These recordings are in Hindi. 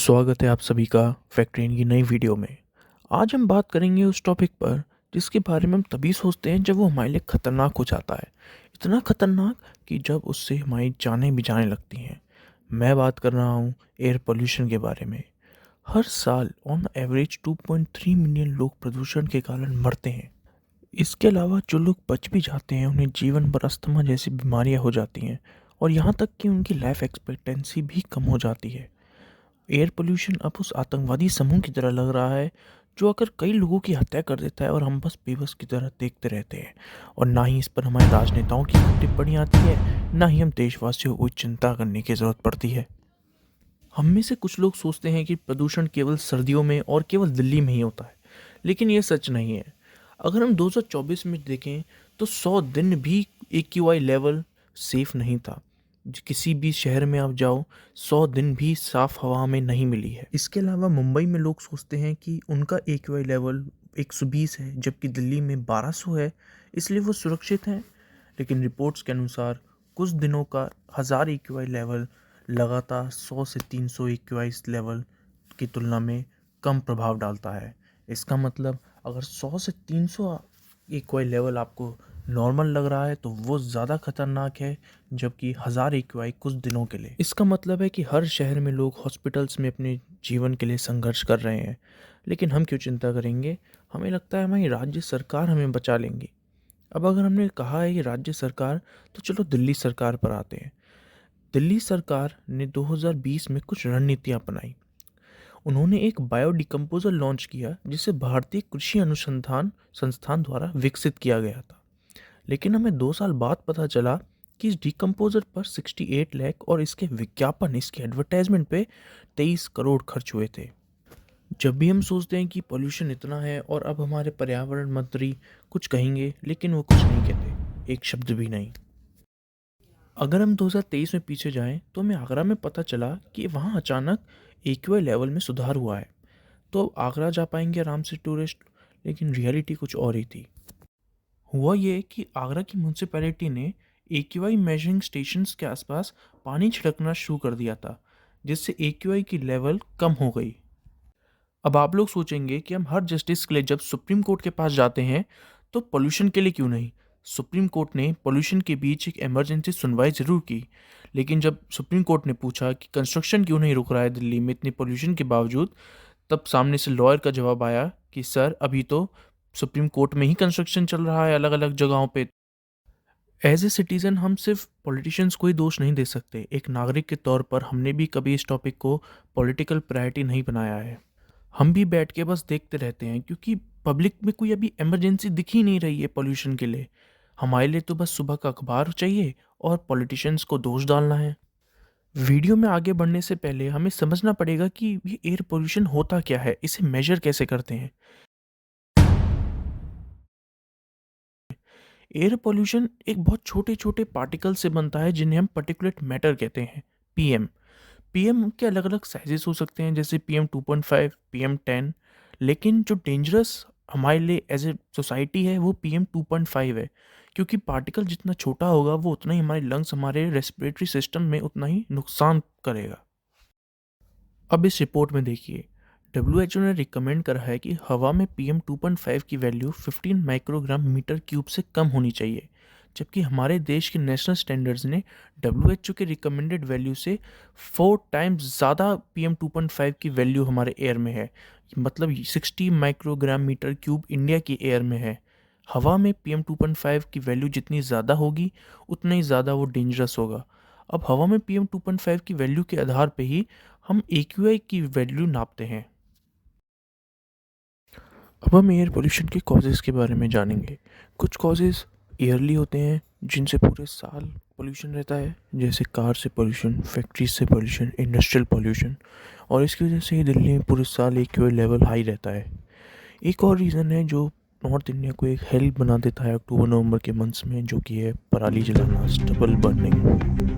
स्वागत है आप सभी का फैक्ट्रियन की नई वीडियो में। आज हम बात करेंगे उस टॉपिक पर जिसके बारे में हम तभी सोचते हैं जब वो हमारे लिए खतरनाक हो जाता है। इतना खतरनाक कि जब उससे हमारी जानें भी जाने लगती हैं। मैं बात कर रहा हूँ एयर पोल्यूशन के बारे में। हर साल ऑन एवरेज 2.3 मिलियन लोग प्रदूषण के कारण मरते हैं। इसके अलावा जो लोग बच भी जाते हैं उन्हें जीवन भर अस्थमा जैसी बीमारियां हो जाती हैं और यहाँ तक कि उनकी लाइफ एक्सपेक्टेंसी भी कम हो जाती है। एयर पोल्यूशन अब उस आतंकवादी समूह की तरह लग रहा है जो आकर कई लोगों की हत्या कर देता है और हम बस बेबस की तरह देखते रहते हैं। और ना ही इस पर हमारे राजनेताओं की टिप्पणी आती है, ना ही हम देशवासियों को चिंता करने की ज़रूरत पड़ती है। हम में से कुछ लोग सोचते हैं कि प्रदूषण केवल सर्दियों में और केवल दिल्ली में ही होता है, लेकिन ये सच नहीं है। अगर हम 2024 में देखें तो 100 दिन भी AQI लेवल सेफ नहीं था। किसी भी शहर में आप जाओ, 100 दिन भी साफ हवा में नहीं मिली है। इसके अलावा मुंबई में लोग सोचते हैं कि उनका AQI लेवल 120 है जबकि दिल्ली में 1200 है, इसलिए वो सुरक्षित हैं। लेकिन रिपोर्ट्स के अनुसार कुछ दिनों का 1000 AQI लेवल लगातार 100 से 300 AQI लेवल की तुलना में कम प्रभाव डालता है। इसका मतलब अगर 100 से 300 AQI लेवल आपको नॉर्मल लग रहा है तो वो ज़्यादा खतरनाक है, जबकि 1000 AQI कुछ दिनों के लिए। इसका मतलब है कि हर शहर में लोग हॉस्पिटल्स में अपने जीवन के लिए संघर्ष कर रहे हैं, लेकिन हम क्यों चिंता करेंगे। हमें लगता है हमारी राज्य सरकार हमें बचा लेंगी। अब अगर हमने कहा है कि राज्य सरकार, तो चलो दिल्ली सरकार पर आते हैं। दिल्ली सरकार ने 2020 में कुछ रणनीतियां अपनाई। उन्होंने एक बायोडिकम्पोजर लॉन्च किया जिसे भारतीय कृषि अनुसंधान संस्थान द्वारा विकसित किया गया था। लेकिन हमें 2 साल बाद पता चला कि इस डिकम्पोजर पर 68 लाख और इसके विज्ञापन, इसके एडवर्टाइजमेंट पे 23 करोड़ खर्च हुए थे। जब भी हम सोचते हैं कि पोल्यूशन इतना है और अब हमारे पर्यावरण मंत्री कुछ कहेंगे, लेकिन वो कुछ नहीं कहते, एक शब्द भी नहीं। अगर हम 2023 में पीछे जाएं तो हमें आगरा में पता चला कि वहाँ अचानक AQI लेवल में सुधार हुआ है, तो अब आगरा जा पाएंगे आराम से टूरिस्ट। लेकिन रियलिटी कुछ और ही थी। हुआ ये कि आगरा की म्यूनसिपैलिटी ने AQI मेजरिंग स्टेशंस के आसपास पानी छिड़कना शुरू कर दिया था, जिससे AQI की लेवल कम हो गई। अब आप लोग सोचेंगे कि हम हर जस्टिस के लिए जब सुप्रीम कोर्ट के पास जाते हैं तो पोल्यूशन के लिए क्यों नहीं। सुप्रीम कोर्ट ने पोल्यूशन के बीच एक इमरजेंसी सुनवाई ज़रूर की, लेकिन जब सुप्रीम कोर्ट ने पूछा कि कंस्ट्रक्शन क्यों नहीं रुक रहा है दिल्ली में इतनी पोल्यूशन के बावजूद, तब सामने से लॉयर का जवाब आया कि सर अभी तो सुप्रीम कोर्ट में ही कंस्ट्रक्शन चल रहा है अलग अलग जगहों पे। एज ए सिटीज़न हम सिर्फ पॉलिटिशियंस को ही दोष नहीं दे सकते। एक नागरिक के तौर पर हमने भी कभी इस टॉपिक को पॉलिटिकल प्रायोरिटी नहीं बनाया है। हम भी बैठ के बस देखते रहते हैं क्योंकि पब्लिक में कोई अभी इमरजेंसी दिख ही नहीं रही है पोल्यूशन के लिए। हमारे लिए तो बस सुबह का अखबार चाहिए और पॉलिटिशियंस को दोष डालना है। वीडियो में आगे बढ़ने से पहले हमें समझना पड़ेगा कि ये एयर पोल्यूशन होता क्या है, इसे मेजर कैसे करते हैं। एयर पोल्यूशन एक बहुत छोटे छोटे पार्टिकल से बनता है जिन्हें हम पर्टिकुलेट मैटर कहते हैं, PM। PM के अलग अलग साइजेस हो सकते हैं, जैसे PM2.5, PM10। लेकिन जो डेंजरस हमारे लिए एज ए सोसाइटी है वो PM2.5 है, क्योंकि पार्टिकल जितना छोटा होगा वो उतना ही हमारे लंग्स, हमारे रेस्पिरेटरी सिस्टम में उतना ही नुकसान करेगा। अब इस रिपोर्ट में देखिए, WHO ने रिकमेंड करा है कि हवा में PM2.5 की वैल्यू 15 माइक्रोग्राम मीटर क्यूब से कम होनी चाहिए, जबकि हमारे देश के नेशनल स्टैंडर्ड्स ने WHO के रिकमेंडेड वैल्यू से 4 टाइम्स ज़्यादा PM2.5 की वैल्यू हमारे एयर में है। मतलब 60 माइक्रोग्राम मीटर क्यूब इंडिया की एयर में है। हवा में PM2.5 की वैल्यू जितनी ज़्यादा होगी उतना ही ज़्यादा वो डेंजरस होगा। अब हवा में PM2.5 की वैल्यू के आधार पे ही हम AQI की वैल्यू नापते हैं। अब हम एयर पोल्यूशन के कॉजेज़ के बारे में जानेंगे। कुछ कॉजेज़ ईयरली होते हैं जिनसे पूरे साल पोल्यूशन रहता है, जैसे कार से पोल्यूशन, फैक्ट्रीज से पोल्यूशन, इंडस्ट्रियल पोल्यूशन, और इसकी वजह से ही दिल्ली में पूरे साल AQI लेवल हाई रहता है। एक और रीज़न है जो नॉर्थ इंडिया को एक हेल्प बना देता है अक्टूबर नवंबर के मंथ्स में, जो कि है पराली जलाना, स्टबल बर्निंग।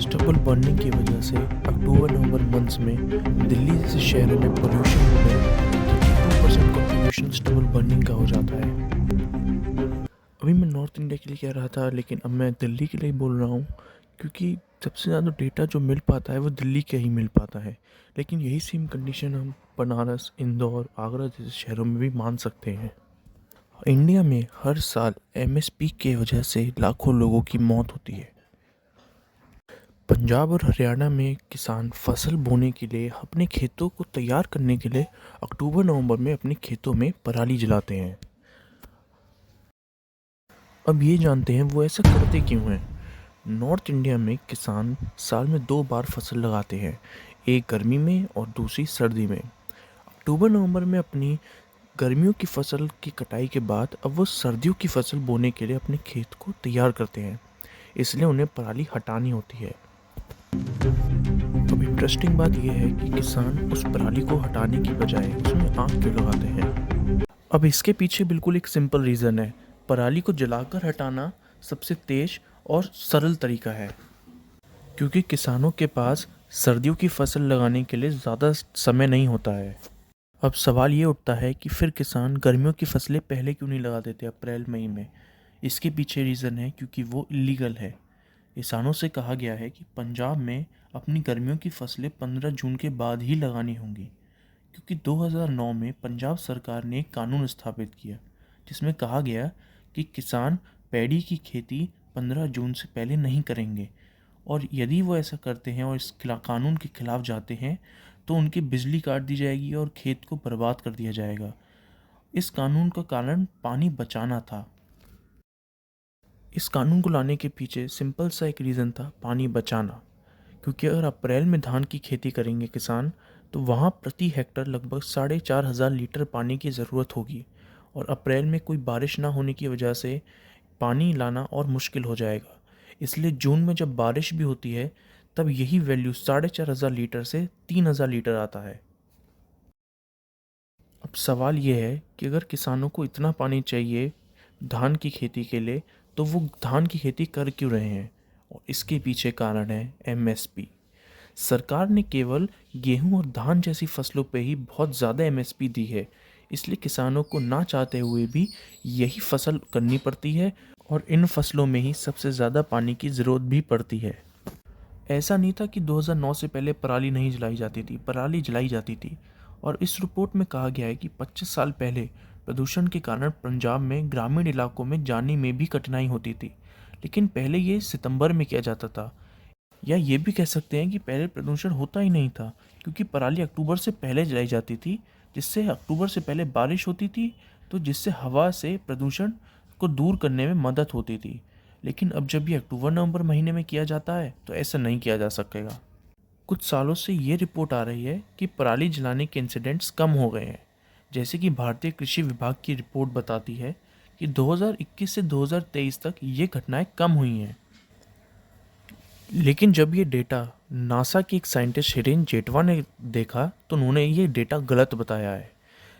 स्टबल बर्निंग की वजह से अक्टूबर नवंबर मंथ्स में दिल्ली जैसे शहरों में पोल्यूशन में 32% कंट्रीब्यूशन स्टबल बर्निंग का हो जाता है। अभी मैं नॉर्थ इंडिया के लिए कह रहा था, लेकिन अब मैं दिल्ली के लिए बोल रहा हूँ, क्योंकि सबसे ज़्यादा डेटा जो मिल पाता है वो दिल्ली के ही मिल पाता है। लेकिन यही सेम कंडीशन हम बनारस, इंदौर, आगरा जैसे शहरों में भी मान सकते हैं। इंडिया में हर साल एमएसपी के वजह से लाखों लोगों की मौत होती है। पंजाब और हरियाणा में किसान फसल बोने के लिए अपने खेतों को तैयार करने के लिए अक्टूबर नवंबर में अपने खेतों में पराली जलाते हैं। अब ये जानते हैं वो ऐसा करते क्यों हैं। नॉर्थ इंडिया में किसान साल में 2 बार फसल लगाते हैं, एक गर्मी में और दूसरी सर्दी में। अक्टूबर नवंबर में अपनी गर्मियों की फसल की कटाई के बाद अब वो सर्दियों की फसल बोने के लिए अपने खेत को तैयार करते हैं, इसलिए उन्हें पराली हटानी होती है। अब इंटरेस्टिंग बात यह है कि किसान उस पराली को हटाने की बजाय उसमें आग क्यों लगाते हैं। अब इसके पीछे बिल्कुल एक सिंपल रीज़न है। पराली को जलाकर हटाना सबसे तेज और सरल तरीका है, क्योंकि किसानों के पास सर्दियों की फसल लगाने के लिए ज़्यादा समय नहीं होता है। अब सवाल ये उठता है कि फिर किसान गर्मियों की फसलें पहले क्यों नहीं लगा देते अप्रैल मई में। इसके पीछे रीज़न है क्योंकि वो इलीगल है। किसानों से कहा गया है कि पंजाब में अपनी गर्मियों की फसलें 15 जून के बाद ही लगानी होंगी, क्योंकि 2009 में पंजाब सरकार ने एक कानून स्थापित किया जिसमें कहा गया कि किसान पैडी की खेती 15 जून से पहले नहीं करेंगे, और यदि वो ऐसा करते हैं और इस कानून के खिलाफ जाते हैं तो उनकी बिजली काट दी जाएगी और खेत को बर्बाद कर दिया जाएगा। इस कानून का कारण पानी बचाना था। इस कानून को लाने के पीछे सिंपल सा एक रीज़न था, पानी बचाना। क्योंकि अगर अप्रैल में धान की खेती करेंगे किसान, तो वहाँ प्रति हेक्टर लगभग 4,500 लीटर पानी की ज़रूरत होगी, और अप्रैल में कोई बारिश ना होने की वजह से पानी लाना और मुश्किल हो जाएगा। इसलिए जून में जब बारिश भी होती है तब यही वैल्यू 4,500 लीटर से 3,000 लीटर आता है। अब सवाल ये है कि अगर किसानों को इतना पानी चाहिए धान की खेती के लिए, तो वो धान की खेती कर क्यों रहे हैं। और इसके पीछे कारण है एमएसपी। सरकार ने केवल गेहूं और धान जैसी फसलों पे ही बहुत ज़्यादा एमएसपी दी है, इसलिए किसानों को ना चाहते हुए भी यही फसल करनी पड़ती है, और इन फसलों में ही सबसे ज़्यादा पानी की ज़रूरत भी पड़ती है। ऐसा नहीं था कि 2009 से पहले पराली नहीं जलाई जाती थी, पराली जलाई जाती थी। और इस रिपोर्ट में कहा गया है कि 25 साल पहले प्रदूषण के कारण पंजाब में ग्रामीण इलाकों में जाने में भी कठिनाई होती थी, लेकिन पहले ये सितंबर में किया जाता था। या ये भी कह सकते हैं कि पहले प्रदूषण होता ही नहीं था, क्योंकि पराली अक्टूबर से पहले जलाई जाती थी, जिससे अक्टूबर से पहले बारिश होती थी, तो जिससे हवा से प्रदूषण को दूर करने में मदद होती थी। लेकिन अब जब ये अक्टूबर नवंबर महीने में किया जाता है तो ऐसा नहीं किया जा सकेगा। कुछ सालों से ये रिपोर्ट आ रही है कि पराली जलाने के इंसिडेंट्स कम हो गए हैं। जैसे कि भारतीय कृषि विभाग की रिपोर्ट बताती है कि 2021 से 2023 तक ये घटनाएं कम हुई हैं। लेकिन जब ये डेटा नासा की एक साइंटिस्ट हिरेन जेठवा ने देखा तो उन्होंने ये डेटा गलत बताया है।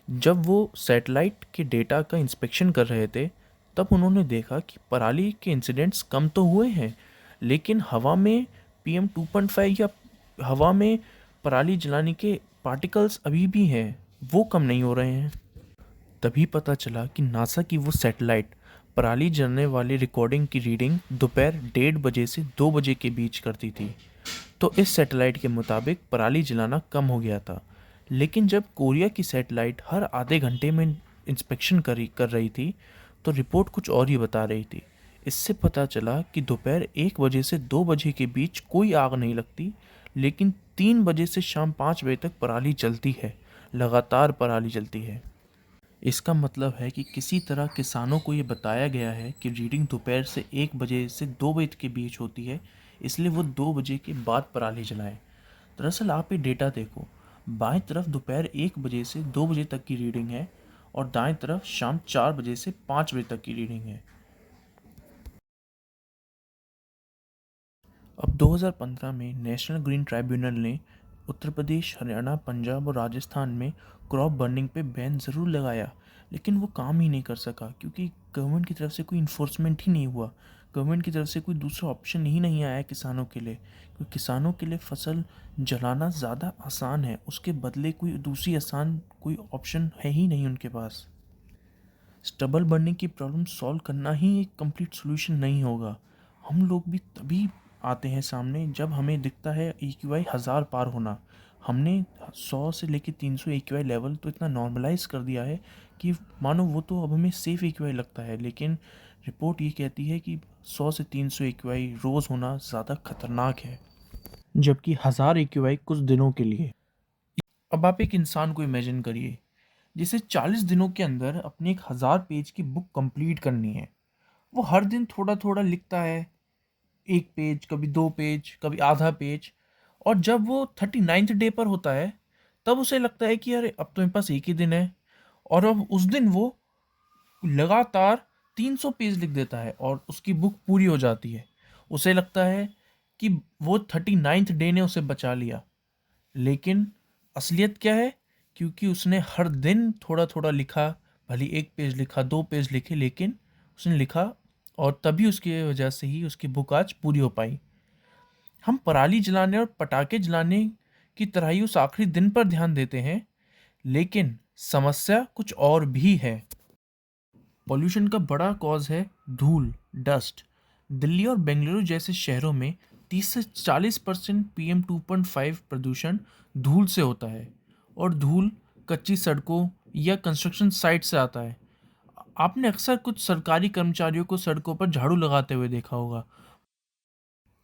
जब वो सैटेलाइट के डेटा का इंस्पेक्शन कर रहे थे तब उन्होंने देखा कि पराली के इंसिडेंट्स कम तो हुए हैं, लेकिन हवा में PM2.5 या हवा में पराली जलाने के पार्टिकल्स अभी भी हैं, वो कम नहीं हो रहे हैं। तभी पता चला कि नासा की वो सैटेलाइट पराली जलने वाली रिकॉर्डिंग की रीडिंग दोपहर 1:30 से 2 बजे के बीच करती थी। तो इस सैटेलाइट के मुताबिक पराली जलाना कम हो गया था। लेकिन जब कोरिया की सैटेलाइट हर आधे घंटे में इंस्पेक्शन कर रही थी तो रिपोर्ट कुछ और ही बता रही थी। इससे पता चला कि दोपहर 1 बजे से 2 बजे के बीच कोई आग नहीं लगती, लेकिन 3 बजे से शाम 5 बजे तक पराली जलती है, लगातार पराली जलती है। इसका मतलब है कि किसी तरह किसानों को ये बताया गया है कि रीडिंग दोपहर से 1 बजे से 2 बजे के बीच होती है, इसलिए वो 2 बजे के बाद पराली जलाएं। दरअसल आप ये डेटा देखो, बाएं तरफ दोपहर 1 बजे से 2 बजे तक की रीडिंग है और दाएं तरफ शाम 4 बजे से 5 बजे तक की रीडिंग है। अब 2015 में नेशनल ग्रीन ट्राइब्यूनल ने उत्तर प्रदेश, हरियाणा, पंजाब और राजस्थान में क्रॉप बर्निंग पे बैन ज़रूर लगाया, लेकिन वो काम ही नहीं कर सका, क्योंकि गवर्नमेंट की तरफ से कोई इन्फोर्समेंट ही नहीं हुआ। गवर्नमेंट की तरफ से कोई दूसरा ऑप्शन ही नहीं आया किसानों के लिए, क्योंकि किसानों के लिए फसल जलाना ज़्यादा आसान है, उसके बदले कोई दूसरी आसान कोई ऑप्शन है ही नहीं उनके पास। स्टबल बर्निंग की प्रॉब्लम सॉल्व करना ही एक कंप्लीट सॉल्यूशन नहीं होगा। हम लोग भी तभी आते हैं सामने जब हमें दिखता है AQI 1000 पार होना। हमने 100 से लेके 300 AQI लेवल तो इतना नॉर्मलाइज़ कर दिया है कि मानो वो तो अब हमें सेफ़ AQI लगता है, लेकिन रिपोर्ट ये कहती है कि 100 से 300 AQI रोज़ होना ज़्यादा खतरनाक है, जबकि 1000 AQI कुछ दिनों के लिए। अब आप एक इंसान को इमेजिन करिए जिसे 40 दिनों के अंदर अपनी एक 1000 पेज की बुक कंप्लीट करनी है। वो हर दिन थोड़ा थोड़ा लिखता है, 1 पेज, कभी 2 पेज, कभी आधा पेज। और जब वो 39th डे पर होता है तब उसे लगता है कि अरे अब तो मेरे पास एक ही दिन है। और अब उस दिन वो लगातार 300 पेज लिख देता है और उसकी बुक पूरी हो जाती है। उसे लगता है कि वो 39th डे ने उसे बचा लिया, लेकिन असलियत क्या है? क्योंकि उसने हर दिन थोड़ा थोड़ा लिखा, भले 1 पेज लिखा, 2 पेज लिखे, लेकिन उसने लिखा, और तभी उसकी वजह से ही उसकी बुक आज पूरी हो पाई। हम पराली जलाने और पटाखे जलाने की तरह ही उस आखिरी दिन पर ध्यान देते हैं, लेकिन समस्या कुछ और भी है। पॉल्यूशन का बड़ा कॉज है धूल, डस्ट। दिल्ली और बेंगलुरु जैसे शहरों में 30 से 40% PM2.5 प्रदूषण धूल से होता है। और धूल कच्ची सड़कों या कंस्ट्रक्शन साइट से आता है। आपने अक्सर कुछ सरकारी कर्मचारियों को सड़कों पर झाड़ू लगाते हुए देखा होगा,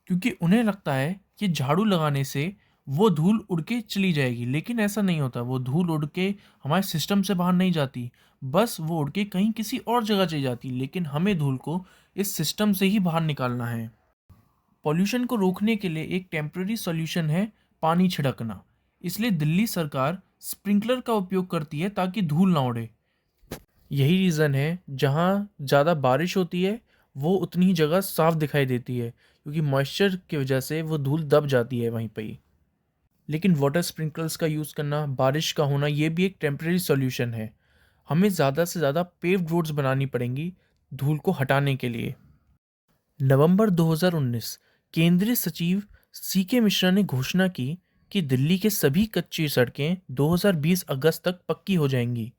क्योंकि उन्हें लगता है कि झाड़ू लगाने से वो धूल उड़ के चली जाएगी, लेकिन ऐसा नहीं होता। वो धूल उड़ के हमारे सिस्टम से बाहर नहीं जाती, बस वो उड़ के कहीं किसी और जगह चली जाती, लेकिन हमें धूल को इस सिस्टम से ही बाहर निकालना है। पॉल्यूशन को रोकने के लिए एक टेम्पररी सॉल्यूशन है पानी छिड़कना। इसलिए दिल्ली सरकार स्प्रिंकलर का उपयोग करती है ताकि धूल ना उड़े। यही रीज़न है जहाँ ज़्यादा बारिश होती है वो उतनी ही जगह साफ दिखाई देती है, क्योंकि मॉइस्चर की वजह से वो धूल दब जाती है वहीं पे ही। लेकिन वाटर स्प्रिंकलर्स का यूज़ करना, बारिश का होना, ये भी एक टेम्परेरी सॉल्यूशन है। हमें ज़्यादा से ज़्यादा पेव्ड रोड्स बनानी पड़ेंगी धूल को हटाने के लिए। नवंबर 2019 केंद्रीय सचिव CK मिश्रा ने घोषणा की कि दिल्ली के सभी कच्ची सड़कें 2020 अगस्त तक पक्की हो जाएंगी।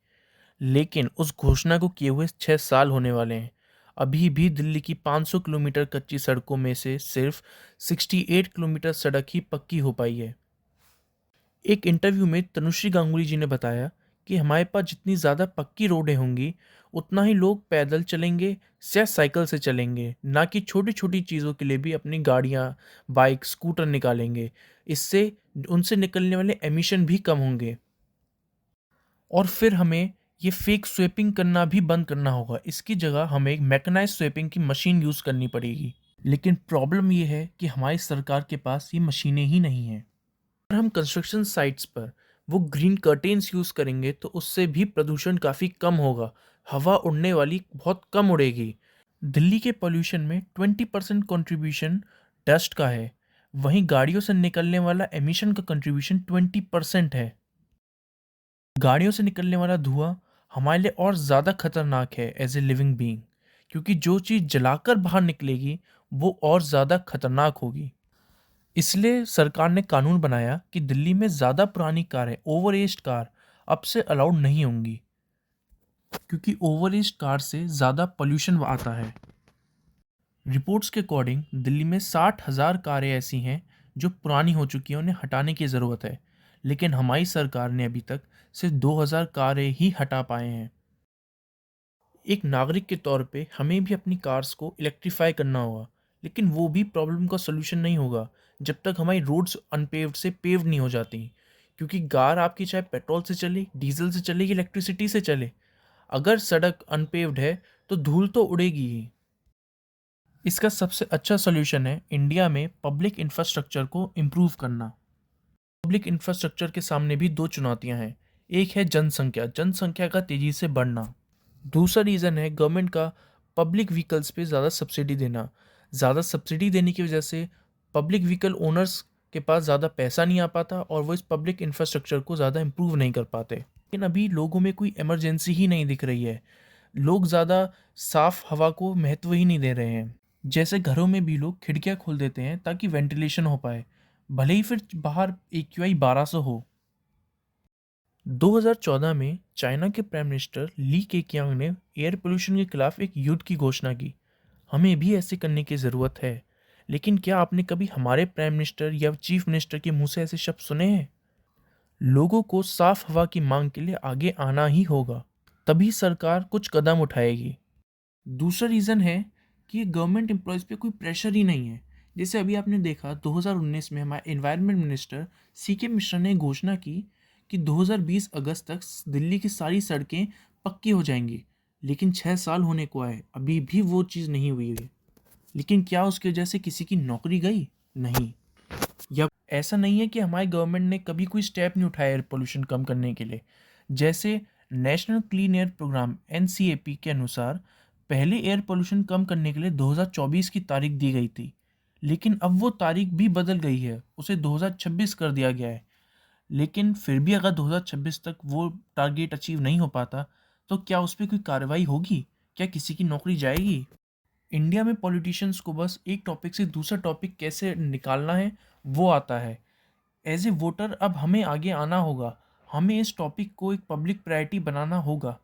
लेकिन उस घोषणा को किए हुए 6 साल होने वाले हैं। अभी भी दिल्ली की 500 किलोमीटर कच्ची सड़कों में से सिर्फ 68 किलोमीटर सड़क ही पक्की हो पाई है। एक इंटरव्यू में तनुश्री गांगुली जी ने बताया कि हमारे पास जितनी ज़्यादा पक्की रोडें होंगी उतना ही लोग पैदल चलेंगे या साइकिल से चलेंगे, ना कि छोटी छोटी चीज़ों के लिए भी अपनी गाड़ियाँ, बाइक, स्कूटर निकालेंगे। इससे उनसे निकलने वाले एमिशन भी कम होंगे। और फिर हमें ये फेक स्वेपिंग करना भी बंद करना होगा। इसकी जगह हमें एक मैकेनाइज्ड स्वेपिंग की मशीन यूज़ करनी पड़ेगी। लेकिन प्रॉब्लम ये है कि हमारी सरकार के पास ये मशीनें ही नहीं हैं। अगर हम कंस्ट्रक्शन साइट्स पर वो ग्रीन कर्टेन्स यूज़ करेंगे तो उससे भी प्रदूषण काफ़ी कम होगा। हवा उड़ने वाली बहुत कम उड़ेगी। दिल्ली के पॉल्यूशन में 20% कंट्रीब्यूशन डस्ट का है, वहीं गाड़ियों से निकलने वाला एमिशन का कंट्रीब्यूशन 20% है। गाड़ियों से निकलने वाला धुआं हमारे लिए और ज़्यादा खतरनाक है एज ए लिविंग बीइंग, क्योंकि जो चीज़ जलाकर बाहर निकलेगी वो और ज़्यादा खतरनाक होगी। इसलिए सरकार ने कानून बनाया कि दिल्ली में ज़्यादा पुरानी कारें, ओवर एज्ड कार अब से अलाउड नहीं होंगी, क्योंकि ओवर एज्ड कार से ज़्यादा पोल्यूशन आता है। रिपोर्ट्स के अकॉर्डिंग दिल्ली में 60,000 कारें ऐसी हैं जो पुरानी हो चुकी हैं, उन्हें हटाने की ज़रूरत है। लेकिन हमारी सरकार ने अभी तक सिर्फ 2,000 कारें ही हटा पाए हैं। एक नागरिक के तौर पे हमें भी अपनी कार्स को इलेक्ट्रीफाई करना होगा, लेकिन वो भी प्रॉब्लम का सलूशन नहीं होगा जब तक हमारी रोड्स अनपेव्ड से पेव्ड नहीं हो जाती। क्योंकि कार आपकी चाहे पेट्रोल से चले, डीजल से चले, इलेक्ट्रिसिटी से चले, अगर सड़क अनपेव्ड है तो धूल तो उड़ेगी ही। इसका सबसे अच्छा सलूशन है इंडिया में पब्लिक इंफ्रास्ट्रक्चर को इम्प्रूव करना। पब्लिक इंफ्रास्ट्रक्चर के सामने भी दो चुनौतियां हैं। एक है जनसंख्या, जनसंख्या का तेज़ी से बढ़ना। दूसरा रीज़न है गवर्नमेंट का पब्लिक व्हीकल्स पे ज़्यादा सब्सिडी देना। ज़्यादा सब्सिडी देने की वजह से पब्लिक व्हीकल ओनर्स के पास ज़्यादा पैसा नहीं आ पाता और वो इस पब्लिक इंफ्रास्ट्रक्चर को ज़्यादा इम्प्रूव नहीं कर पाते। लेकिन अभी लोगों में कोई इमरजेंसी ही नहीं दिख रही है। लोग ज़्यादा साफ हवा को महत्व ही नहीं दे रहे हैं। जैसे घरों में भी लोग खिड़कियाँ खोल देते हैं ताकि वेंटिलेशन हो पाए, भले ही फिर बाहर AQI 1200 हो। 2014 में चाइना के प्राइम मिनिस्टर ली केकियांग ने एयर पोल्यूशन के खिलाफ एक युद्ध की घोषणा की। हमें भी ऐसे करने की ज़रूरत है, लेकिन क्या आपने कभी हमारे प्राइम मिनिस्टर या चीफ मिनिस्टर के मुंह से ऐसे शब्द सुने हैं? लोगों को साफ हवा की मांग के लिए आगे आना ही होगा, तभी सरकार कुछ कदम उठाएगी। दूसरा रीज़न है कि गवर्नमेंट एम्प्लॉयज़ पे कोई प्रेशर ही नहीं है। जैसे अभी आपने देखा 2019 में हमारे एनवायरनमेंट मिनिस्टर सीके मिश्रा ने घोषणा की कि 2020 अगस्त तक दिल्ली की सारी सड़कें पक्की हो जाएंगी। लेकिन 6 साल होने को आए, अभी भी वो चीज़ नहीं हुई है। लेकिन क्या उसकी वजह से किसी की नौकरी गई? नहीं। या ऐसा नहीं है कि हमारी गवर्नमेंट ने कभी कोई स्टेप नहीं उठाया एयर पोल्यूशन कम करने के लिए। जैसे national clean air programme NCAP के अनुसार पहले एयर पोल्यूशन कम करने के लिए 2024 की तारीख दी गई थी, लेकिन अब वो तारीख भी बदल गई है, उसे 2026 कर दिया गया है। लेकिन फिर भी अगर 2026 तक वो टारगेट अचीव नहीं हो पाता, तो क्या उस पर कोई कार्रवाई होगी? क्या किसी की नौकरी जाएगी? इंडिया में पॉलिटिशियंस को बस एक टॉपिक से दूसरा टॉपिक कैसे निकालना है वो आता है। एज ए वोटर अब हमें आगे आना होगा, हमें इस टॉपिक को एक पब्लिक प्रायोरिटी बनाना होगा